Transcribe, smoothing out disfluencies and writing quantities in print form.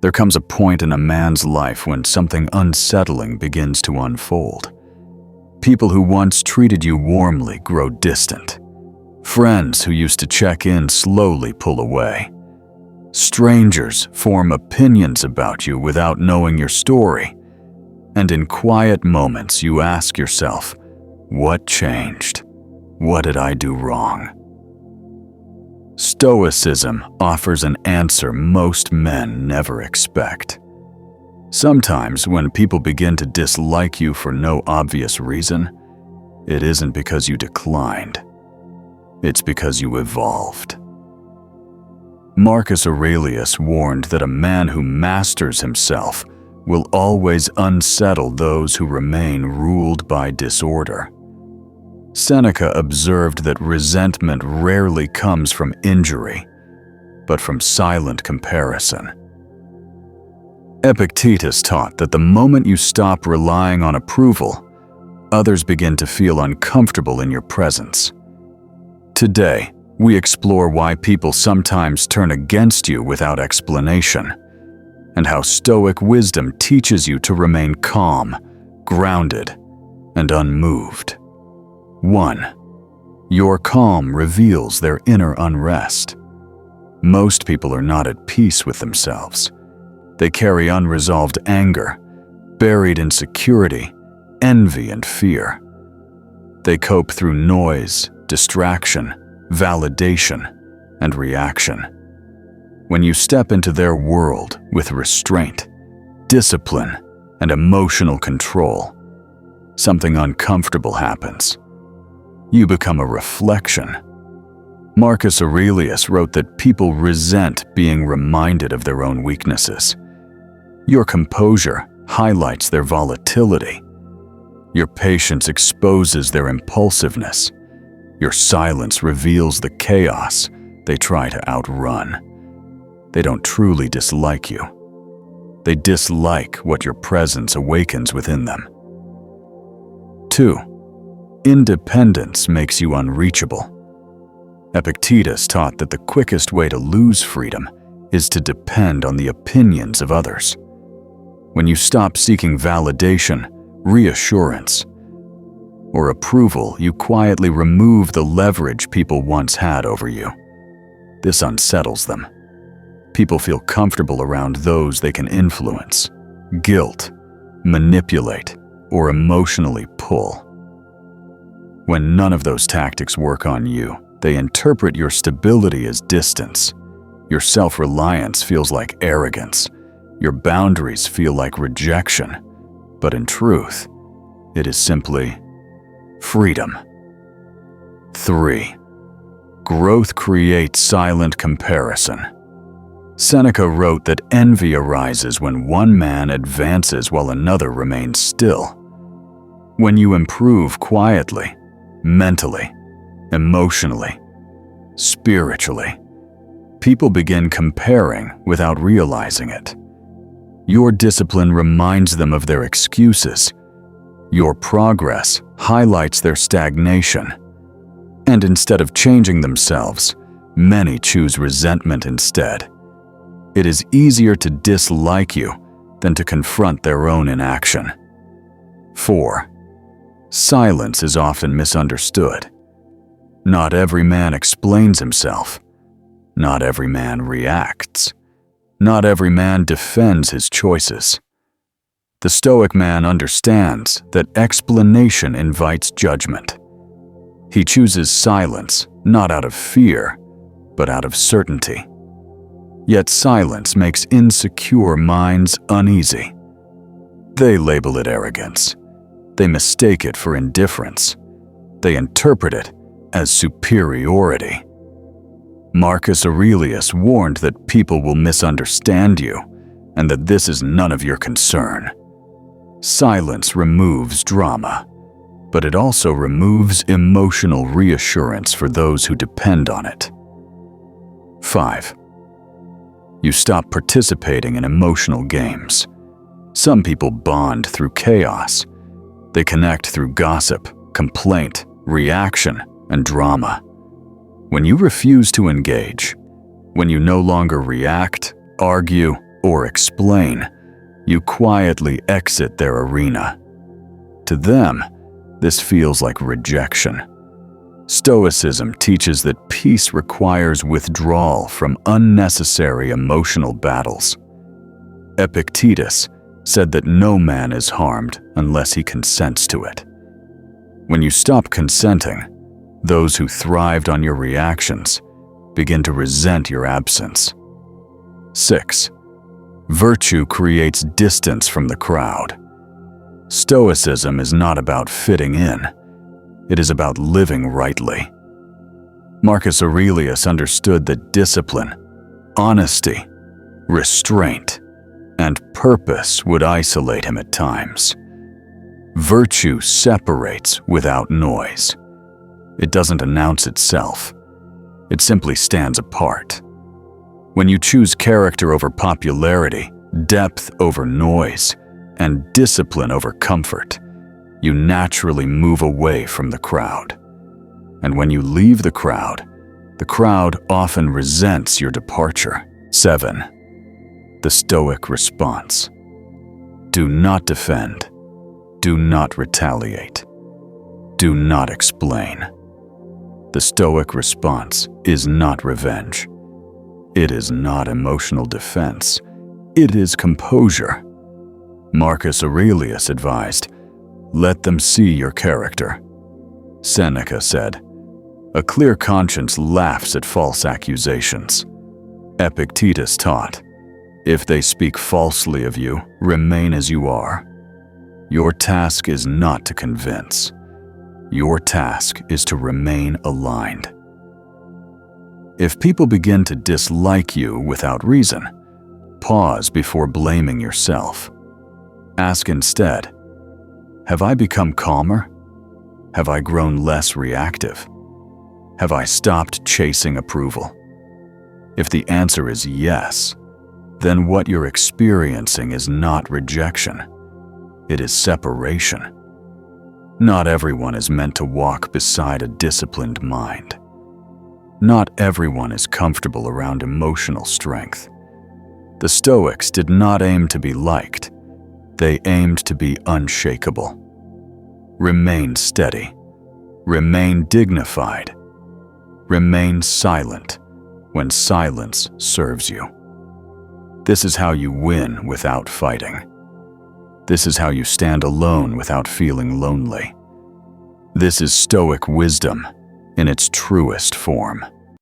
There comes a point in a man's life when something unsettling begins to unfold. People who once treated you warmly grow distant. Friends who used to check in slowly pull away. Strangers form opinions about you without knowing your story. And in quiet moments, you ask yourself, what changed? What did I do wrong? Stoicism offers an answer most men never expect. Sometimes when people begin to dislike you for no obvious reason, it isn't because you declined. It's because you evolved. Marcus Aurelius warned that a man who masters himself will always unsettle those who remain ruled by disorder. Seneca observed that resentment rarely comes from injury, but from silent comparison. Epictetus taught that the moment you stop relying on approval, others begin to feel uncomfortable in your presence. Today, we explore why people sometimes turn against you without explanation, and how Stoic wisdom teaches you to remain calm, grounded, and unmoved. 1. Your calm reveals their inner unrest. Most people are not at peace with themselves. They carry unresolved anger, buried insecurity, envy, and fear. They cope through noise, distraction, validation, and reaction. When you step into their world with restraint, discipline, and emotional control, something uncomfortable happens. You become a reflection. Marcus Aurelius wrote that people resent being reminded of their own weaknesses. Your composure highlights their volatility. Your patience exposes their impulsiveness. Your silence reveals the chaos they try to outrun. They don't truly dislike you. They dislike what your presence awakens within them. 2. Independence makes you unreachable. Epictetus taught that the quickest way to lose freedom is to depend on the opinions of others. When you stop seeking validation, reassurance, or approval, you quietly remove the leverage people once had over you. This unsettles them. People feel comfortable around those they can influence, guilt, manipulate, or emotionally pull. When none of those tactics work on you, they interpret your stability as distance. Your self-reliance feels like arrogance. Your boundaries feel like rejection. But in truth, it is simply freedom. 3. Growth creates silent comparison. Seneca wrote that envy arises when one man advances while another remains still. When you improve quietly, mentally, emotionally, spiritually, people begin comparing without realizing it. Your discipline reminds them of their excuses. Your progress highlights their stagnation. And instead of changing themselves, many choose resentment instead. It is easier to dislike you than to confront their own inaction. 4. Silence is often misunderstood. Not every man explains himself. Not every man reacts. Not every man defends his choices. The Stoic man understands that explanation invites judgment. He chooses silence not out of fear, but out of certainty. Yet silence makes insecure minds uneasy. They label it arrogance. They mistake it for indifference. They interpret it as superiority. Marcus Aurelius warned that people will misunderstand you and that this is none of your concern. Silence removes drama, but it also removes emotional reassurance for those who depend on it. 5. You stop participating in emotional games. Some people bond through chaos. They connect through gossip, complaint, reaction, and drama. When you refuse to engage, when you no longer react, argue, or explain, you quietly exit their arena. To them, this feels like rejection. Stoicism teaches that peace requires withdrawal from unnecessary emotional battles. Epictetus said that no man is harmed unless he consents to it. When you stop consenting, those who thrived on your reactions begin to resent your absence. 6. Virtue creates distance from the crowd. Stoicism is not about fitting in. It is about living rightly. Marcus Aurelius understood that discipline, honesty, restraint, and purpose would isolate him at times. Virtue separates without noise. It doesn't announce itself. It simply stands apart. When you choose character over popularity, depth over noise, and discipline over comfort, you naturally move away from the crowd. And when you leave the crowd often resents your departure. 7. The Stoic response. Do not defend. Do not retaliate. Do not explain. The Stoic response is not revenge. It is not emotional defense. It is composure. Marcus Aurelius advised, "Let them see your character." Seneca said, "A clear conscience laughs at false accusations." Epictetus taught, "If they speak falsely of you, remain as you are." Your task is not to convince. Your task is to remain aligned. If people begin to dislike you without reason, pause before blaming yourself. Ask instead, have I become calmer? Have I grown less reactive? Have I stopped chasing approval? If the answer is yes, then what you're experiencing is not rejection. It is separation. Not everyone is meant to walk beside a disciplined mind. Not everyone is comfortable around emotional strength. The Stoics did not aim to be liked. They aimed to be unshakable. Remain steady. Remain dignified. Remain silent when silence serves you. This is how you win without fighting. This is how you stand alone without feeling lonely. This is Stoic wisdom in its truest form.